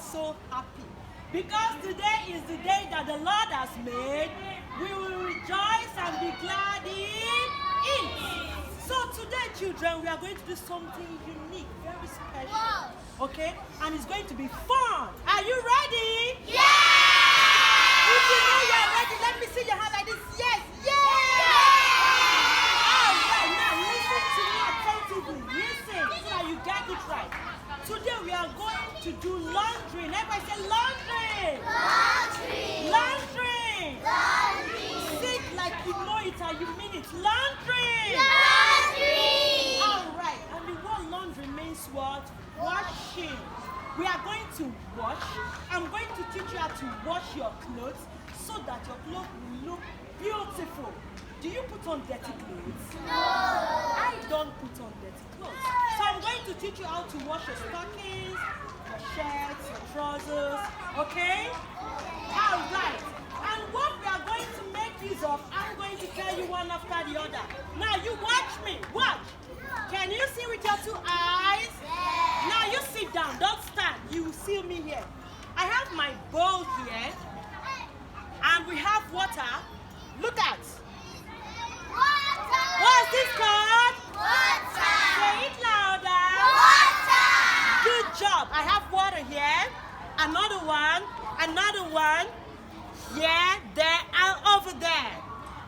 so happy because today is the day that the Lord has made. We will rejoice and be glad in it. So today, children, we are going to do something unique, very special. Okay? And it's going to be fun. Are you ready? Yeah! If you know you are ready, let me see your hand like this. Yes! Yes! All right, now listen to me attentively. Listen so that you get it right. Today we are going to do laundry. Everybody say laundry! Laundry! Laundry! Laundry! Say it like you know it and you mean it. Laundry! Laundry! All right, and the word laundry means what? Washing. We are going to wash. I'm going to teach you how to wash your clothes so that your clothes will look beautiful. Do you put on dirty clothes? No! I don't put on dirty clothes. So I'm going to teach you how to wash your stockings, your shirts, your trousers, okay? All right. And what we are going to make use of, I'm going to tell you one after the other. Now you watch me. Watch. Can you see with your two eyes? Yeah. Now you sit down. Don't stand. You will see me here. I have my bowl here. And we have water. Look at. Water! What's this called? Water! Say it louder. Water! Good job. I have water here. Another one. Another one. Yeah, there and over there.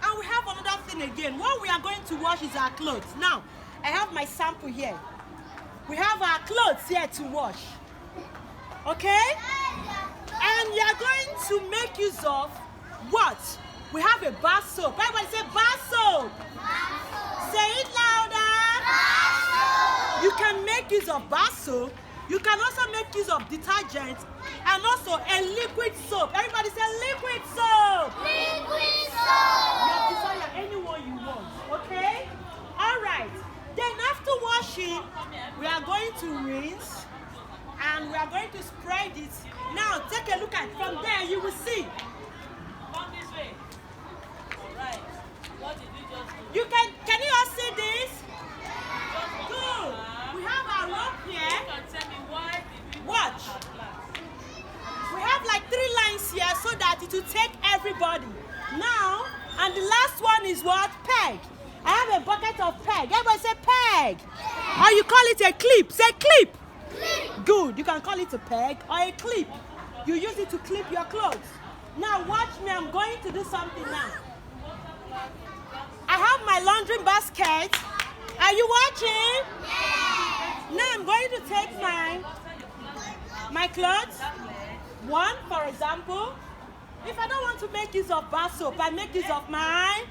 And we have another thing again. What we are going to wash is our clothes. Now, I have my sample here. We have our clothes here to wash. Okay? And we are going to make use of what? We have a bar soap. Everybody say bar soap. Say it louder. You can make use of bar soap. You can also make use of detergent and also a liquid soap. Everybody say liquid soap. Liquid You soap! have desire anyone you want. Okay? All right. Then after washing, we are going to rinse and we are going to spread it. Now take a look at it. From there you will see. Come this way. All right. What did you just do? You can you all see this? Just Good. We have our rope You here. can tell me why did we Watch. our class? We have like 3 lines here so that it will take everybody. Now, and the last one is what? Peg. I have a bucket of peg. Everybody say peg. Or you call it a clip. Say clip. Good. You can call it a peg or a clip. You use it to clip your clothes. Now watch me. I'm going to do something now. I have my laundry basket. Are you watching? Now I'm going to take my clothes. One, for example. If I don't want to make use of bar soap, I make use of my.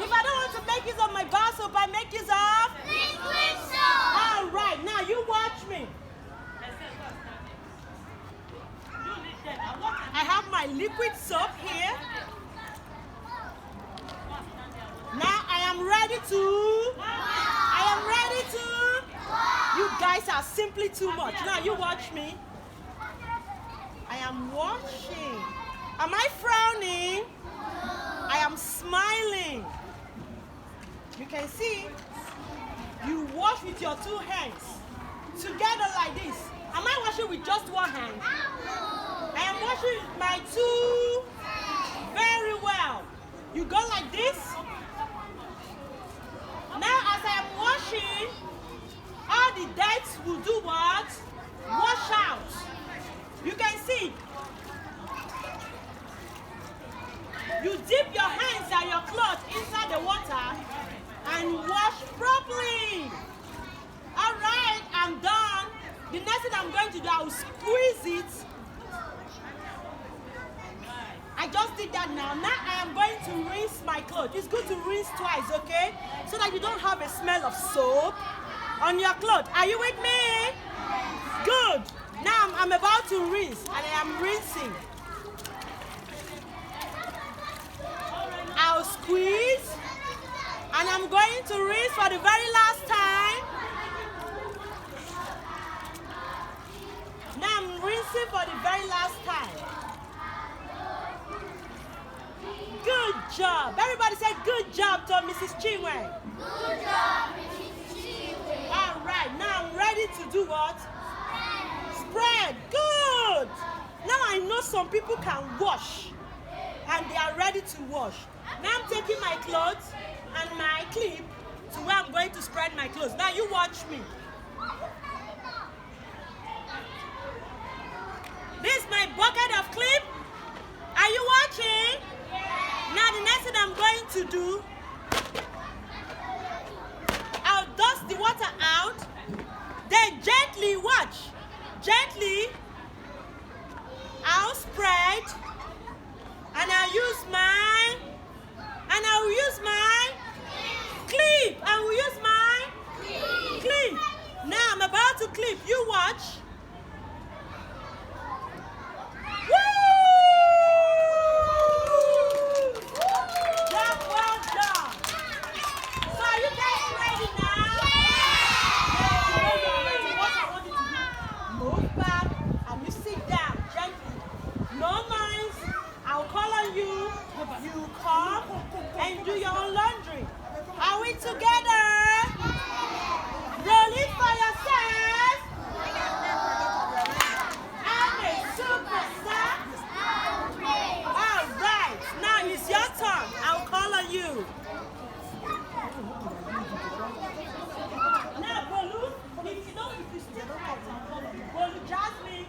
If I don't want to make use of my bar soap, I make use of. Liquid soap! All right, now you watch me. I have my liquid soap here. Now I am ready to. You guys are simply too much. Now you watch me. I am washing. Am I frowning? I am smiling. You can see. You wash with your 2 hands. Together like this. Am I washing with just 1 hand? I am washing with my 2 very well. You go like this. Now as I am washing, all the dirt will do what? Wash out. You can see. You dip your hands and your clothes inside the water and wash properly. All right, I'm done. The next thing I'm going to do, I will squeeze it. I just did that now. Now I am going to rinse my clothes. It's good to rinse twice, okay? So that you don't have a smell of soap on your clothes. Are you with me? Good. Now I'm about to rinse and I am rinsing. I'll squeeze and I'm going to rinse for the very last time. Now I'm rinsing for the very last time. Good job. Everybody say good job to Mrs. Chinwe. Good job, Mrs. Chinwe. All right, now I'm ready to do what? Spread. know some people can wash and they are ready to wash. Now I'm taking my clothes and my clip to where I'm going to spread my clothes. Now you watch me. This is my bucket of clip. Are you watching? Now the next thing I'm going to do, I'll dust the water out, then gently watch. Gently, I'll spread, and I'll use my clip. I will use my clip. Now I'm about to clip. You watch. You come and do your own laundry. Are we together? Roll it for yourself. I'm a superstar. All right. Now it's your turn. I'll call on you. Now, Bolu, if you still right, I'll call on you. Bolu, Jasmine.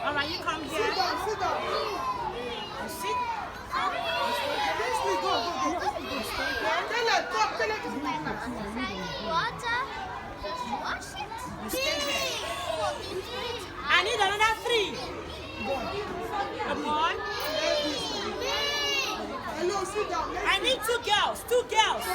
All right, you come here. Sit down. You sit. Go. Tell her, talk. Tell her. Water. Wash it. You stay here. I need another 3. Come on. Hello, sit down. I need 2 girls. 2 girls.